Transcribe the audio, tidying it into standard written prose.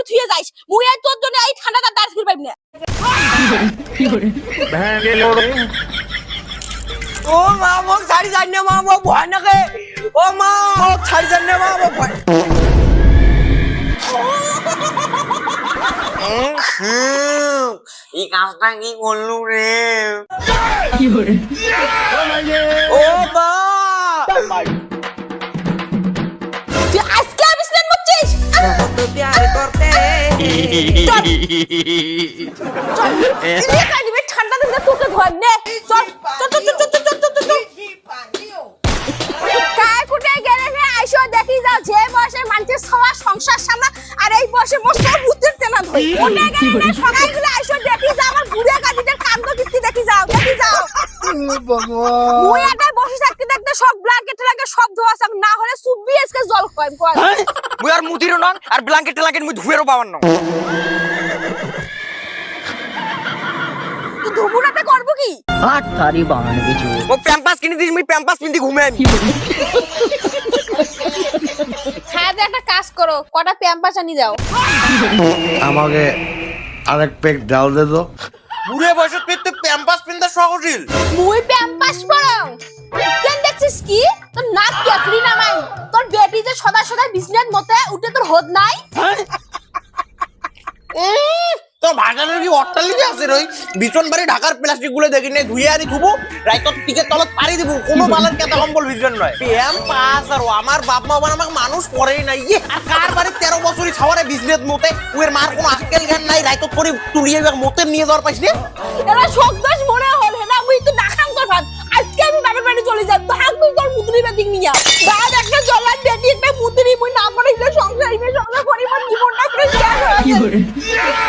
থুয়ে যাইস মুই আর তোর জন্য এই ঠান্ডাটা দাঁড় ফির পাইব না ও মা মোক ছাড়ি যান না মা মোক ভয় নাকে ও মা মোক ছাড়ি যান না মা মোক ভয় এই কাজটা কি করলু রে ও মা তুই আজকে বিছনাত মুচ্ছিস তো প্যার করতে তুই কাইবে ঠান্ডা দিনে তোকে ধর নে চল চল চল চল চল চল চল কাই কুটে গেলে নে আইসো দেখি যাও যে বয়সে মানুষের সবার সংসার সামলা আর এই বয়সে মোর সব বুঝতে না ধই কুটে গেলে নে সবাইগুলো আইসো দেখি যাও আমার বুড়া গাদিদের কান্দ কিত্তি দেখি যাও ভগবান মুই এটা বসে থাকতে দেখতে সব ব্ল্যাঙ্কেট লাগে সব ধোয়া সব না হলে সুবি আজকে জল কয় মুই আর মুদিরও নং আর ব্ল্যাঙ্কেট লাগেন মুই ধুয়েরও পাওয়ার নং তুই ধুবুনাতে করব কি আট তারি বানান বিজু মোক প্যাম্পাস কিনে দিস মুই প্যাম্পাস পিন্দি ঘুমেন হ্যাঁ একটা কাজ করো কটা প্যাম্পাস আনি দাও আমাকে আরেক পেক ডাল দে তো বুড়ে বয়সত তুই প্যাম্পাস পিনতে শখছিল মুই প্যাম্পাস পরাও কেন দেখছিস কি তোর নাক কেকড়ি নামাই তোর বেটি যে সদা সদা বিজনেস মতে উঠে তোর হদ নাই তোর ভাগানের কি অট্টালিকা আছে রই বিছন বাড়ি ঢাকার প্লাস্টিক গুলো দেখি নাই ধুয়ে আনি থুবো রাইতর টিকের তলত পারি দিব কোনো বালার কেতা কম্বল ভিজন নয় প্যাম্পাস আর আমার বাপ মা বাবা আমাকে মানুষ করেই নাই ইয়ে আর কার বাড়ি 13 বছরই ছাওয়ারে বিজনেস মতে ওর মার কোনো আক্কেল জ্ঞান নাই রাইতর করে তুলিয়ে মতে নিয়ে যাওয়ার পাইছ নে এরা শোকদাস মনে হল না মুই তো নাখাম তোর ভাত আজকে আমি বাবার বাড়ি চলে যাব ভাগ তুই তোর মুদরি বেদিক নিয়া বাদ একটা জলার বেটি একটা মুদরি মুই না করে সংসার সংসার পরিবার জীবনটা করে শেয়ার হয়ে